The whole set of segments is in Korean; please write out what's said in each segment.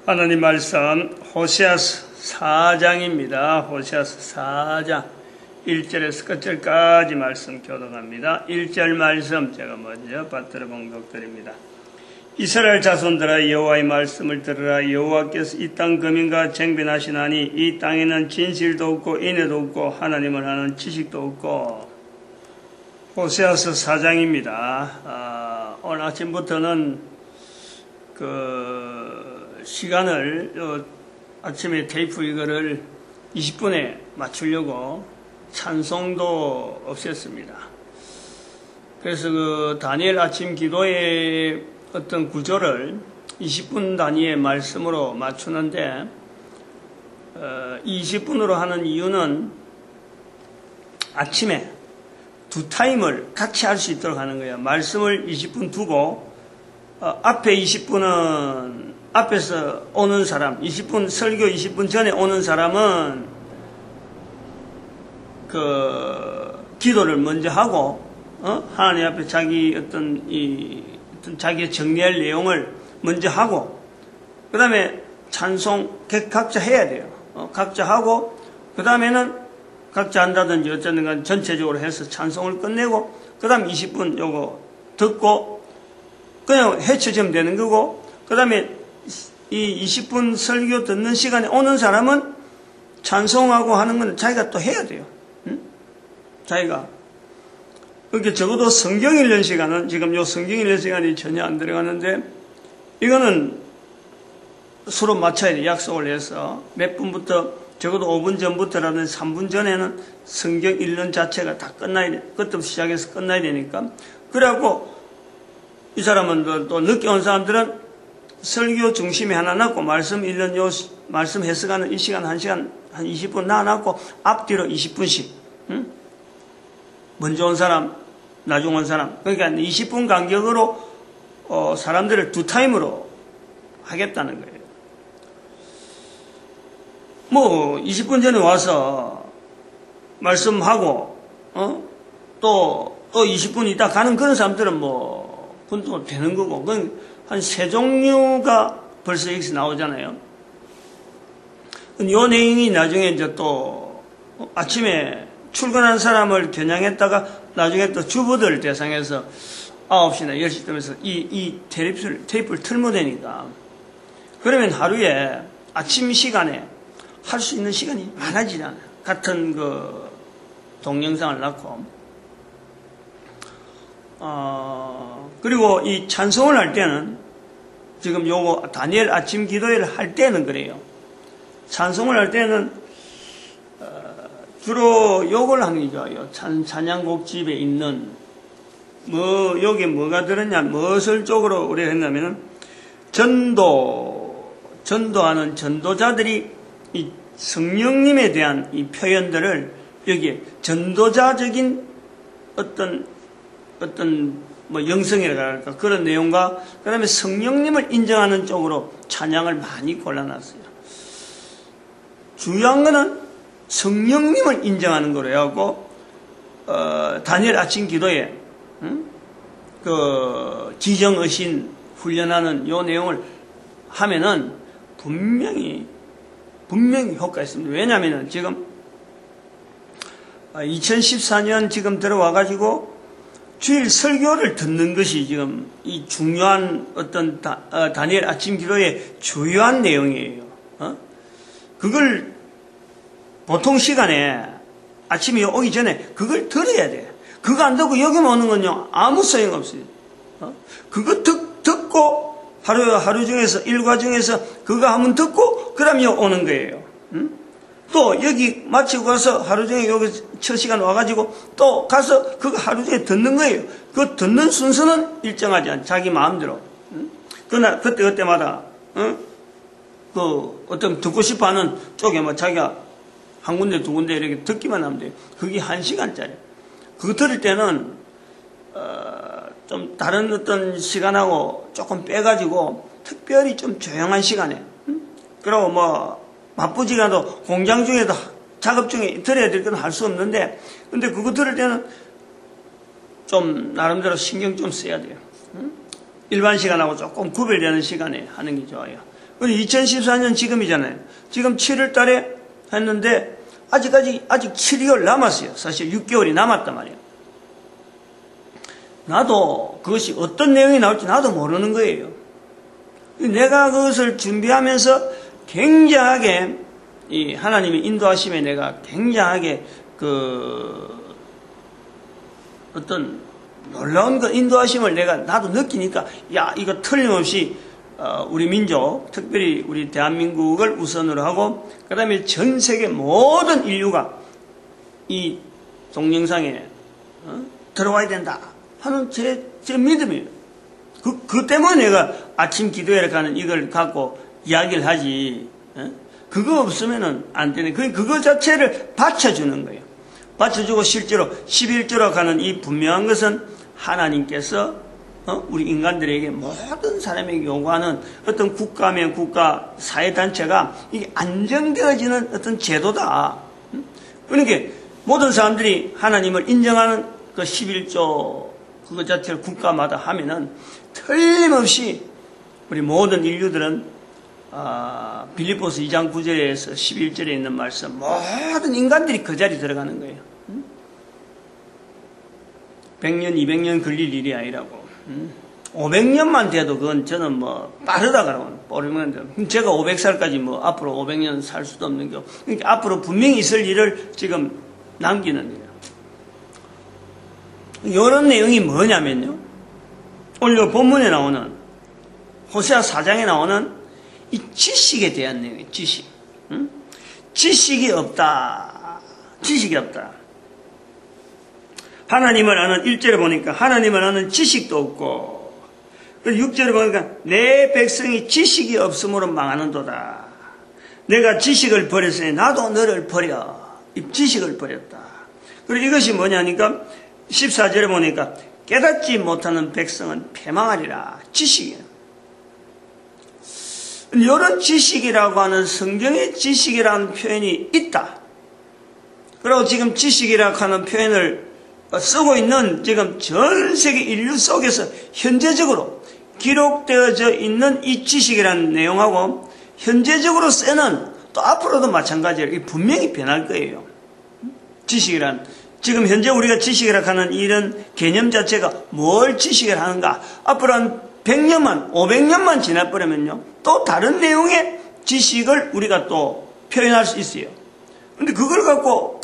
하나님 말씀 호세아서 4장입니다. 호세아서 4장 1절에서 끝절까지 말씀 교독합니다. 1절 말씀 제가 먼저 받들어 봉독드립니다. 이스라엘 자손들아 여호와의 말씀을 들으라. 여호와께서 이 땅 금인과 쟁변하시나니 이 땅에는 진실도 없고 인애도 없고 하나님을 아는 지식도 없고. 호세아서 4장입니다. 오늘 아침부터는 시간을 아침에 테이프 이거를 20분에 맞추려고 찬송도 없앴습니다. 그래서 다니엘 아침 기도의 어떤 구조를 20분 단위의 말씀으로 맞추는데 20분으로 하는 이유는 아침에 두 타임을 같이 할 수 있도록 하는 거예요. 말씀을 20분 두고 앞에 20분은 앞에서 오는 사람, 20분 설교 20분 전에 오는 사람은 기도를 먼저 하고 하나님 앞에 자기 어떤 자기의 정리할 내용을 먼저 하고 그 다음에 찬송 각자 해야 돼요. 각자 하고 그 다음에는 각자 한다든지 어쨌든 간 전체적으로 해서 찬송을 끝내고 그 다음 20분 요거 듣고 그냥 헤쳐지면 되는 거고 그 다음에 이 20분 설교 듣는 시간에 오는 사람은 찬송하고 하는 건 자기가 또 해야 돼요. 응? 자기가. 그렇게 적어도 성경 읽는 시간은 지금 요 성경 읽는 시간이 전혀 안 들어가는데 이거는 서로 맞춰야 돼. 약속을 해서 몇 분부터 적어도 5분 전부터라든지 3분 전에는 성경 읽는 자체가 다 끝나야 돼. 그때부터 시작해서 끝나야 되니까. 그래갖고 이 사람은 또 늦게 온 사람들은 설교 중심에 하나 놨고 말씀 읽는 말씀 해석하는 이 시간 1시간 한 20분 놔놨고 앞뒤로 20분씩 응? 먼저 온 사람 나중 온 사람 그러니까 20분 간격으로 사람들을 두 타임으로 하겠다는 거예요. 뭐 20분 전에 와서 말씀하고 또 20분 있다 가는 그런 사람들은 그건 또 되는 거고 그건 한 세 종류가 벌써 여기서 나오잖아요. 요 내용이 나중에 이제 또 아침에 출근한 사람을 겨냥했다가 나중에 또 주부들 대상해서 9시나 10시 되면서 이 테이프를 틀면 되니까 그러면 하루에 아침 시간에 할 수 있는 시간이 많아지잖아요. 같은 동영상을 넣고 그리고 이 찬송을 할 때는 지금 요거 다니엘 아침 기도회를 할 때는 그래요. 찬송을 할 때는 주로 요걸 하는 게 좋아요. 찬양곡집에 있는 여기 뭐가 들었냐 무엇을 쪽으로 우리가 했냐면은 전도하는 전도자들이 이 성령님에 대한 이 표현들을 여기에 전도자적인 어떤 영성이라고 할까 그런 내용과 그 다음에 성령님을 인정하는 쪽으로 찬양을 많이 골라놨어요. 중요한 거는 성령님을 인정하는 거로 해갖고 다니엘 아침 기도에 지정의신 훈련하는 요 내용을 하면은 분명히 효과가 있습니다. 왜냐면은 지금 2014년 지금 들어와가지고 주일 설교를 듣는 것이 지금 이 중요한 어떤 다니엘 아침 기도의 주요한 내용이에요. 그걸 보통 시간에 아침에 오기 전에 그걸 들어야 돼. 그거 안 듣고 여기만 오는 건요 아무 소용 없어요. 그거 듣고 하루 중에서 일과 중에서 그거 한번 듣고 그러면 오는 거예요. 또 여기 마치고 가서 하루 종일 여기 첫 시간 와가지고 또 가서 그거 하루 종일 듣는 거예요. 그 듣는 순서는 일정하지 않아. 자기 마음대로. 그러나 그때마다 어떤 듣고 싶어하는 쪽에 자기가 한 군데 두 군데 이렇게 듣기만 하면 돼요. 그게 1시간짜리. 그거 들을 때는 좀 다른 어떤 시간하고 조금 빼가지고 특별히 좀 조용한 시간에 그리고 바쁘지가도 공장 중에도 작업 중에 들어야 될 건 할 수 없는데 근데 그거 들을 때는 좀 나름대로 신경 좀 써야 돼요. 일반 시간하고 조금 구별되는 시간에 하는 게 좋아요. 우리 2014년 지금이잖아요. 지금 7월 달에 했는데 아직 7개월 남았어요. 사실 6개월이 남았단 말이에요. 나도 그것이 어떤 내용이 나올지 나도 모르는 거예요. 내가 그것을 준비하면서 굉장하게 이 하나님의 인도하심에 내가 굉장하게 어떤 놀라운 그 인도하심을 나도 느끼니까 야 이거 틀림없이 우리 민족 특별히 우리 대한민국을 우선으로 하고 그 다음에 전 세계 모든 인류가 이 동영상에 들어와야 된다 하는 제 믿음이에요. 그 때문에 내가 아침 기도회를 가는 이걸 갖고 이야기를 하지. 그거 없으면은 안 되네. 그거 자체를 받쳐주는 거예요. 받쳐주고 실제로 11조로 가는 이 분명한 것은 하나님께서 우리 인간들에게 모든 사람에게 요구하는 어떤 국가면 국가 사회단체가 이게 안정되어지는 어떤 제도다. 그러니까 모든 사람들이 하나님을 인정하는 그 11조 그거 자체를 국가마다 하면은 틀림없이 우리 모든 인류들은 빌립보서 2장 9절에서 11절에 있는 말씀 모든 인간들이 그 자리에 들어가는 거예요. 100년 200년 걸릴 일이 아니라고 500년만 돼도 그건 저는 뭐 빠르다 그러면 제가 500살까지 뭐 앞으로 500년 살 수도 없는 게 그러니까 앞으로 분명히 있을 일을 지금 남기는 거예요. 이런 내용이 뭐냐면요, 오늘 본문에 나오는 호세아 4장에 나오는 이 지식에 대한 내용이에요. 지식. 지식이 없다. 지식이 없다. 하나님을 아는 1절에 보니까 하나님을 아는 지식도 없고 6절에 보니까 내 백성이 지식이 없으므로 망하는도다. 내가 지식을 버렸으니 나도 너를 버려. 이 지식을 버렸다. 그리고 이것이 뭐냐니까 14절에 보니까 깨닫지 못하는 백성은 패망하리라. 지식이에요. 이런 지식이라고 하는 성경의 지식이라는 표현이 있다. 그리고 지금 지식이라고 하는 표현을 쓰고 있는 지금 전 세계 인류 속에서 현재적으로 기록되어져 있는 이 지식이라는 내용하고 현재적으로 쓰는 또 앞으로도 마찬가지로 분명히 변할 거예요. 지식이란 지금 현재 우리가 지식이라고 하는 이런 개념 자체가 뭘 지식을 하는가, 앞으로 한 100년만 500년만 지나버리면요 또 다른 내용의 지식을 우리가 또 표현할 수 있어요. 근데 그걸 갖고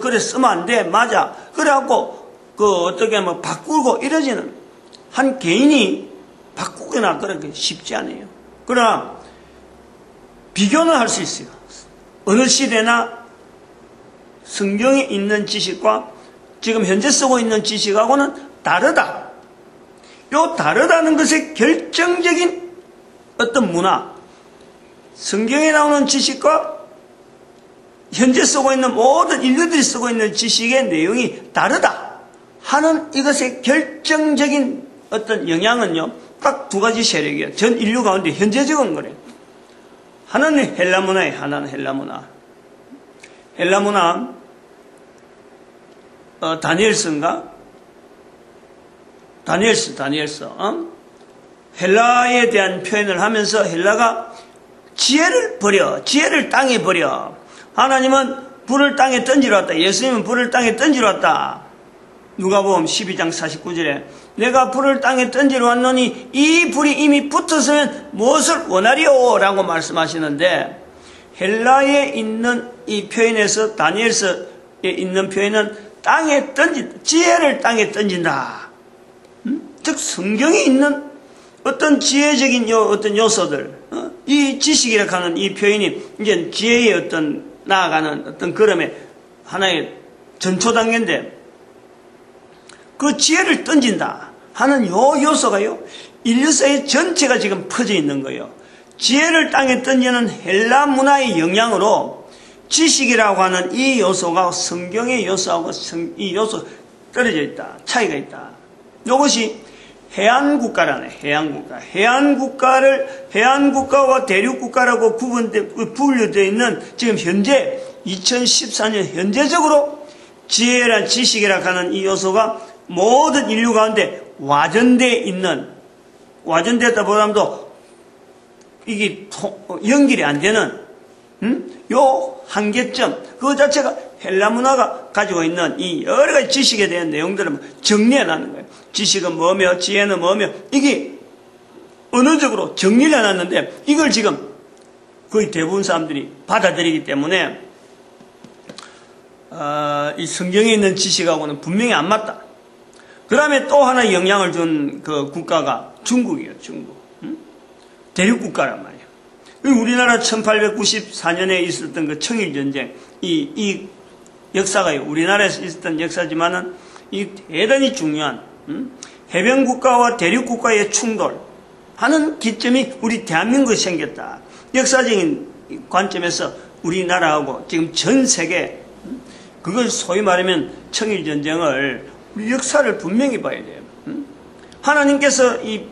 그래 쓰면 안 돼, 맞아, 그래갖고 어떻게 뭐 바꾸고 이러지는 한 개인이 바꾸거나 그렇게 쉽지 않아요. 그러나 비교는 할 수 있어요. 어느 시대나 성경에 있는 지식과 지금 현재 쓰고 있는 지식하고는 다르다. 요 다르다는 것의 결정적인 어떤 문화, 성경에 나오는 지식과 현재 쓰고 있는 모든 인류들이 쓰고 있는 지식의 내용이 다르다 하는 이것의 결정적인 어떤 영향은요 딱 두 가지 세력이에요. 전 인류 가운데 현재적인 거래요. 하나는 헬라 문화예요. 하나는 헬라 문화. 헬라 문화 다니엘서 헬라에 대한 표현을 하면서 헬라가 지혜를 버려, 지혜를 땅에 버려. 하나님은 불을 땅에 던지러 왔다. 예수님은 불을 땅에 던지러 왔다. 누가복음 12장 49절에 내가 불을 땅에 던지러 왔노니 이 불이 이미 붙었으면 무엇을 원하리오? 라고 말씀하시는데, 헬라에 있는 이 표현에서 다니엘서에 있는 표현은 땅에 지혜를 땅에 던진다. 즉 성경에 있는 어떤 지혜적인 어떤 요소들, 이 지식이라고 하는 이 표현이 이제 지혜의 어떤 나아가는 어떤 걸음의 하나의 전초 단계인데, 그 지혜를 던진다 하는 요 요소가요 인류사회 전체가 지금 퍼져 있는 거예요. 지혜를 땅에 던지는 헬라 문화의 영향으로 지식이라고 하는 이 요소가 성경의 요소하고 이 요소 떨어져 있다. 차이가 있다. 이것이 해안국가라네. 해안국가와 대륙국가라고 분류되어 있는 지금 현재 2014년 현재적으로 지혜란 지식이라고 하는 이 요소가 모든 인류 가운데 와전되어 있는, 와전되었다 보다도 이게 연결이 안 되는 요 한계점, 그 자체가 헬라 문화가 가지고 있는 이 여러 가지 지식에 대한 내용들을 정리해 놨는 거예요. 지식은 뭐며 지혜는 뭐며 이게 언어적으로 정리를 해놨는데 이걸 지금 거의 대부분 사람들이 받아들이기 때문에 이 성경에 있는 지식하고는 분명히 안 맞다. 그 다음에 또 하나 영향을 준 그 국가가 중국이에요. 중국. 대륙국가란 말이에요. 우리나라 1894년에 있었던 그 청일전쟁, 이 역사가 우리나라에서 있었던 역사지만은 이 대단히 중요한 해변국가와 대륙국가의 충돌하는 기점이 우리 대한민국에 생겼다. 역사적인 관점에서 우리나라하고 지금 전 세계, 그걸 소위 말하면 청일전쟁을 우리 역사를 분명히 봐야 돼요. 하나님께서 이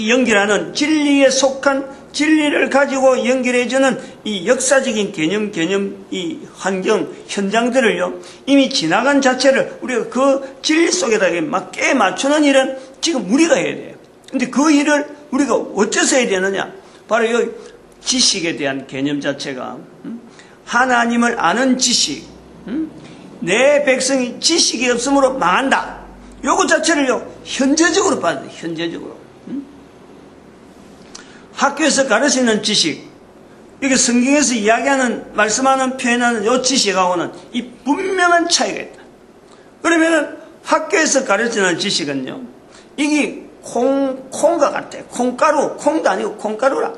연결하는 진리에 속한 진리를 가지고 연결해주는 이 역사적인 개념, 이 환경, 현장들을요, 이미 지나간 자체를 우리가 그 진리 속에다 맞게 맞추는 일은 지금 우리가 해야 돼요. 근데 그 일을 우리가 어째서 해야 되느냐? 바로 이 지식에 대한 개념 자체가, 하나님을 아는 지식, 내 백성이 지식이 없으므로 망한다. 요거 자체를요, 현재적으로 봐야 돼요, 현재적으로. 학교에서 가르치는 지식, 이게 성경에서 이야기하는, 말씀하는, 표현하는 요 지식하고는 이 분명한 차이가 있다. 그러면은 학교에서 가르치는 지식은요, 이게 콩과 같아. 콩가루, 콩도 아니고 콩가루라.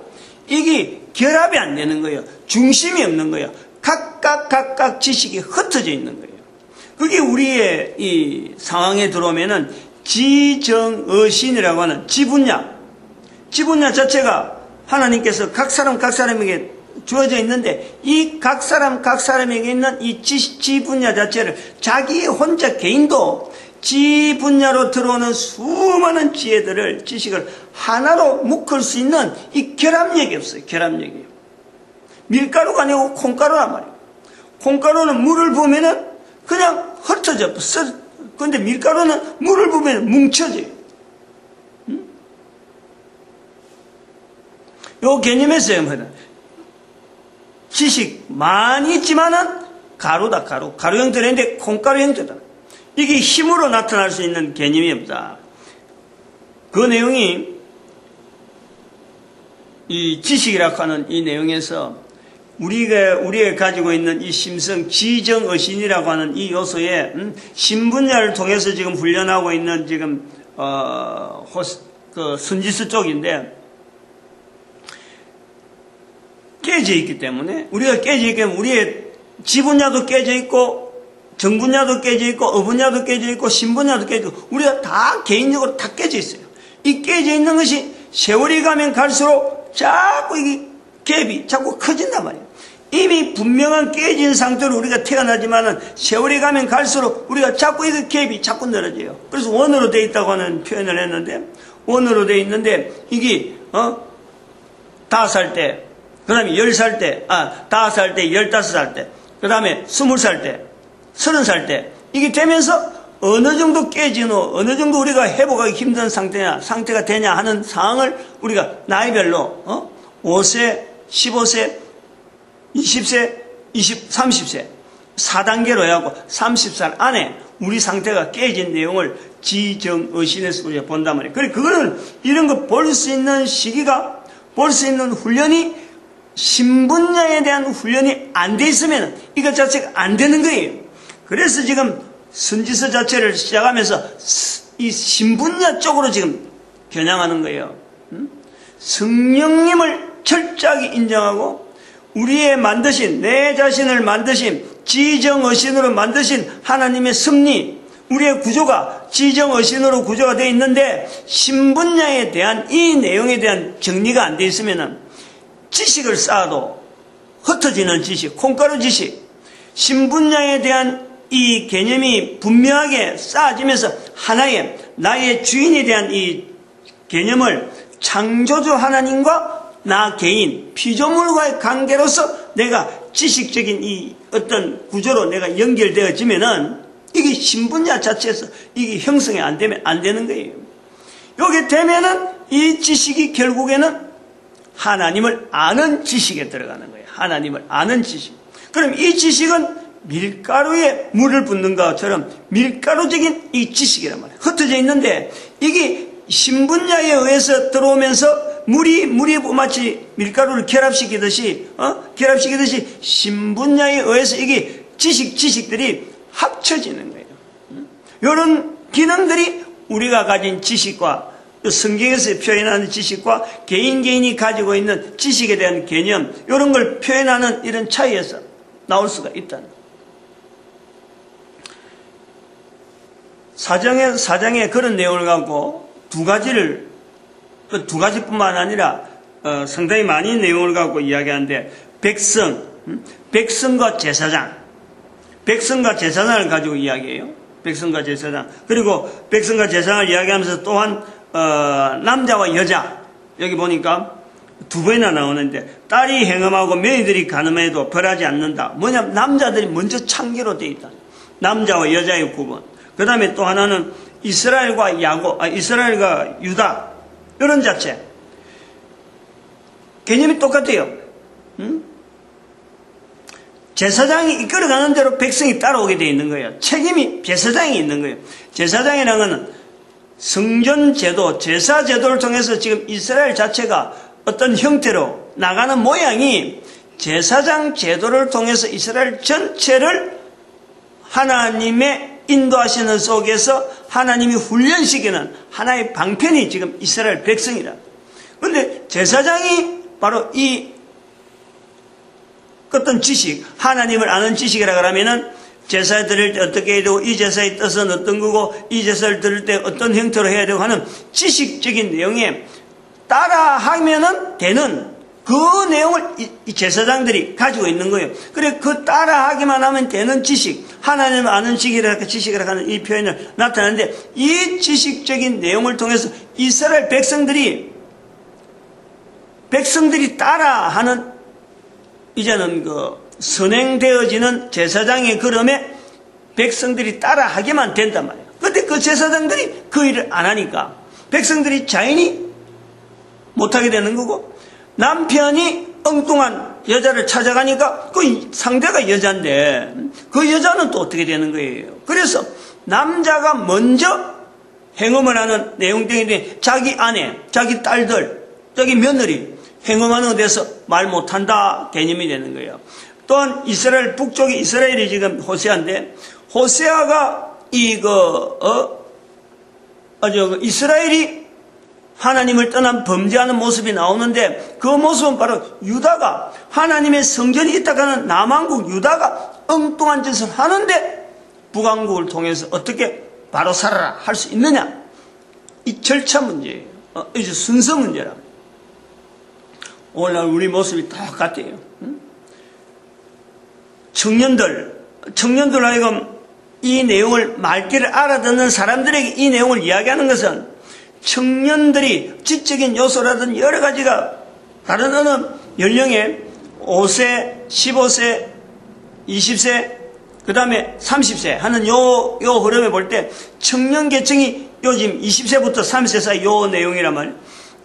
이게 결합이 안 되는 거예요. 중심이 없는 거예요. 각각 지식이 흩어져 있는 거예요. 그게 우리의 이 상황에 들어오면은 지정어신이라고 하는 지분야 자체가 하나님께서 각 사람에게 주어져 있는데, 이 각 사람에게 있는 이 지분야 자체를 자기 혼자 개인도 지분야로 들어오는 수많은 지식을 하나로 묶을 수 있는 이 결합력이 없어요. 결합력이. 밀가루가 아니고 콩가루란 말이에요. 콩가루는 물을 부으면은 그냥 흩어져. 근데 밀가루는 물을 부으면 뭉쳐져요. 요 개념에서요, 지식 많이 있지만은 가루다, 가루 형태인데 콩가루 형태다. 이게 힘으로 나타날 수 있는 개념이 없다. 그 내용이 이 지식이라고 하는 이 내용에서 우리가 가지고 있는 이 심성, 지정어신이라고 하는 이 요소에 신분야를 통해서 지금 훈련하고 있는 지금 그 선지서 쪽인데, 깨져 있기 때문에, 우리가 깨져 있기 때문에 우리의 지분야도 깨져 있고 정분야도 깨져 있고 어분야도 깨져 있고 신분야도 깨져 있고 우리가 다 개인적으로 다 깨져 있어요. 이 깨져 있는 것이 세월이 가면 갈수록 자꾸 이게 갭이 자꾸 커진단 말이에요. 이미 분명한 깨진 상태로 우리가 태어나지만은 세월이 가면 갈수록 우리가 자꾸 이게 갭이 자꾸 늘어져요. 그래서 원으로 돼 있다고 하는 표현을 했는데, 원으로 돼 있는데 이게 5살 때, 그 다음에 10살 때, 5살 때, 15살 때, 그 다음에 20살 때, 30살 때, 이게 되면서 어느 정도 깨진 후, 어느 정도 우리가 회복하기 힘든 상태가 되냐 하는 상황을 우리가 나이별로, 5세, 15세, 20세, 30세, 4단계로 해갖고 30살 안에 우리 상태가 깨진 내용을 지정어신에서 우리가 본단 말이에요. 그거는 이런 거 볼 수 있는 시기가, 볼 수 있는 훈련이 신분야에 대한 훈련이 안 돼 있으면 이것 자체가 안 되는 거예요. 그래서 지금 선지서 자체를 시작하면서 이 신분야 쪽으로 지금 겨냥하는 거예요. 성령님을 철저하게 인정하고 우리의 만드신, 내 자신을 만드신, 지정어신으로 만드신 하나님의 섭리, 우리의 구조가 지정어신으로 구조가 되어 있는데 신분야에 대한 이 내용에 대한 정리가 안 돼 있으면 지식을 쌓아도 흩어지는 지식, 콩가루 지식, 신분야에 대한 이 개념이 분명하게 쌓아지면서 하나의 나의 주인에 대한 이 개념을 창조주 하나님과 나 개인, 피조물과의 관계로서 내가 지식적인 이 어떤 구조로 내가 연결되어지면은 이게 신분야 자체에서 이게 형성이 안 되면 안 되는 거예요. 여기 되면은 이 지식이 결국에는 하나님을 아는 지식에 들어가는 거예요. 하나님을 아는 지식. 그럼 이 지식은 밀가루에 물을 붓는 것처럼 밀가루적인 이 지식이란 말이에요. 흩어져 있는데 이게 신분야에 의해서 들어오면서 물이 마치 밀가루를 결합시키듯이 신분야에 의해서 이게 지식들이 합쳐지는 거예요. 이런 기능들이 우리가 가진 지식과 성경에서 표현하는 지식과 개인이 가지고 있는 지식에 대한 개념, 이런 걸 표현하는 이런 차이에서 나올 수가 있다는 거예요. 사장에 그런 내용을 갖고 두 가지뿐만 아니라 상당히 많이 내용을 갖고 이야기하는데, 백성과 제사장을 가지고 이야기해요. 백성과 제사장. 그리고 백성과 제사장을 이야기하면서 또한 남자와 여자, 여기 보니까 두 번이나 나오는데, 딸이 행음하고 며느리들이 간음해도 벌하지 않는다. 뭐냐면 남자들이 먼저 창기로 되어 있다. 남자와 여자의 구분. 그 다음에 또 하나는 이스라엘과 유다, 이런 자체. 개념이 똑같아요. 제사장이 이끌어가는 대로 백성이 따라오게 되어 있는 거예요. 책임이 제사장이 있는 거예요. 제사장이라는 것은 성전 제도, 제사 제도를 통해서 지금 이스라엘 자체가 어떤 형태로 나가는 모양이, 제사장 제도를 통해서 이스라엘 전체를 하나님의 인도하시는 속에서 하나님이 훈련시키는 하나의 방편이 지금 이스라엘 백성이다. 그런데 제사장이 바로 이 어떤 지식, 하나님을 아는 지식이라 그러면은 제사 드릴 때 어떻게 해야 되고, 이 제사의 뜻은 어떤 거고, 이 제사를 드릴 때 어떤 형태로 해야 되고 하는 지식적인 내용에 따라하면은 되는 그 내용을 이 제사장들이 가지고 있는 거예요. 그래, 그 따라하기만 하면 되는 지식, 하나님을 아는 지식이라 하는 이 표현을 나타내는데, 이 지식적인 내용을 통해서 이스라엘 백성들이 따라하는, 이제는 선행되어지는 제사장의 걸음에 백성들이 따라하기만 된단 말이에요. 그런데 그 제사장들이 그 일을 안 하니까 백성들이 자연히 못하게 되는 거고, 남편이 엉뚱한 여자를 찾아가니까 그 상대가 여자인데 그 여자는 또 어떻게 되는 거예요. 그래서 남자가 먼저 행음을 하는 내용들인데, 자기 아내, 자기 딸들, 자기 며느리 행음하는 데서 말 못한다 개념이 되는 거예요. 또한 이스라엘 북쪽이 이스라엘이 지금 호세아인데, 호세아가 이스라엘이 하나님을 떠난 범죄하는 모습이 나오는데, 그 모습은 바로 유다가, 하나님의 성전이 있다고 하는 남왕국 유다가 엉뚱한 짓을 하는데 북왕국을 통해서 어떻게 바로 살아라 할 수 있느냐, 이 절차 문제예요. 이제 순서 문제라. 오늘날 우리 모습이 똑같아요. 청년들 하여금 이 내용을 말귀를 알아듣는 사람들에게 이 내용을 이야기하는 것은, 청년들이 지적인 요소라든 여러 가지가 다른 어느 연령에 5세, 15세, 20세, 그 다음에 30세 하는 요 흐름에 볼 때, 청년 계층이 요즘 20세부터 30세 사이 요 내용이란 말이에요.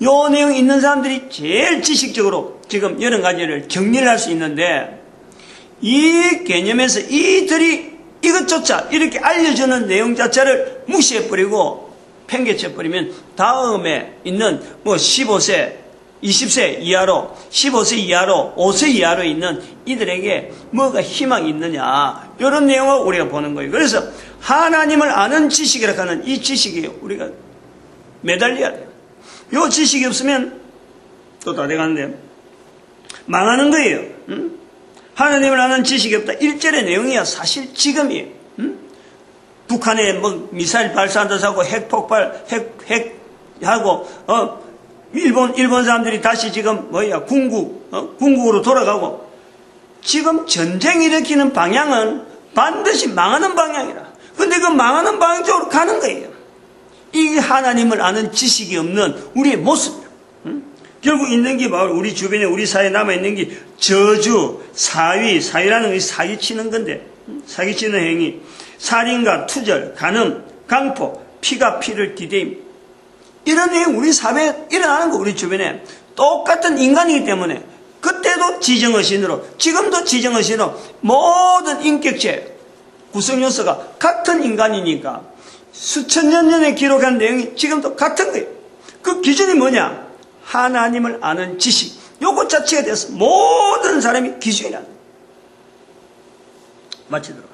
요 내용 있는 사람들이 제일 지식적으로 지금 여러 가지를 정리를 할 수 있는데, 이 개념에서 이들이 이것조차 이렇게 알려주는 내용 자체를 무시해버리고 팽개쳐버리면 다음에 있는 15세, 20세 이하로, 15세 이하로, 5세 이하로 있는 이들에게 뭐가 희망이 있느냐, 이런 내용을 우리가 보는 거예요. 그래서 하나님을 아는 지식이라고 하는 이 지식이 우리가 매달려야 돼요. 이 지식이 없으면 또 다 돼가는데 망하는 거예요. 하나님을 아는 지식이 없다. 1절의 내용이야 사실 지금이에요. 북한에 미사일 발사한다고 하고 핵폭발, 핵하고, 일본 사람들이 다시 지금 궁국으로 돌아가고, 지금 전쟁 일으키는 방향은 반드시 망하는 방향이라. 근데 그 망하는 방향 쪽으로 가는 거예요. 이 하나님을 아는 지식이 없는 우리의 모습이에요. 결국 있는 게 바로 우리 주변에, 우리 사회에 남아있는 게 저주, 사위라는 것이 사기치는 건데, 사기치는 행위, 살인과 투절, 간음, 강포, 피가 피를 디대임, 이런 내용 우리 사회에 일어나는 거, 우리 주변에. 똑같은 인간이기 때문에 그때도 지정의신으로 지금도 지정의신으로 모든 인격체 구성 요소가 같은 인간이니까 수천 년 전에 기록한 내용이 지금도 같은 거예요. 그 기준이 뭐냐? 하나님을 아는 지식. 요것 자체가 돼서 모든 사람이 기준이라는 거예요. 마치도록.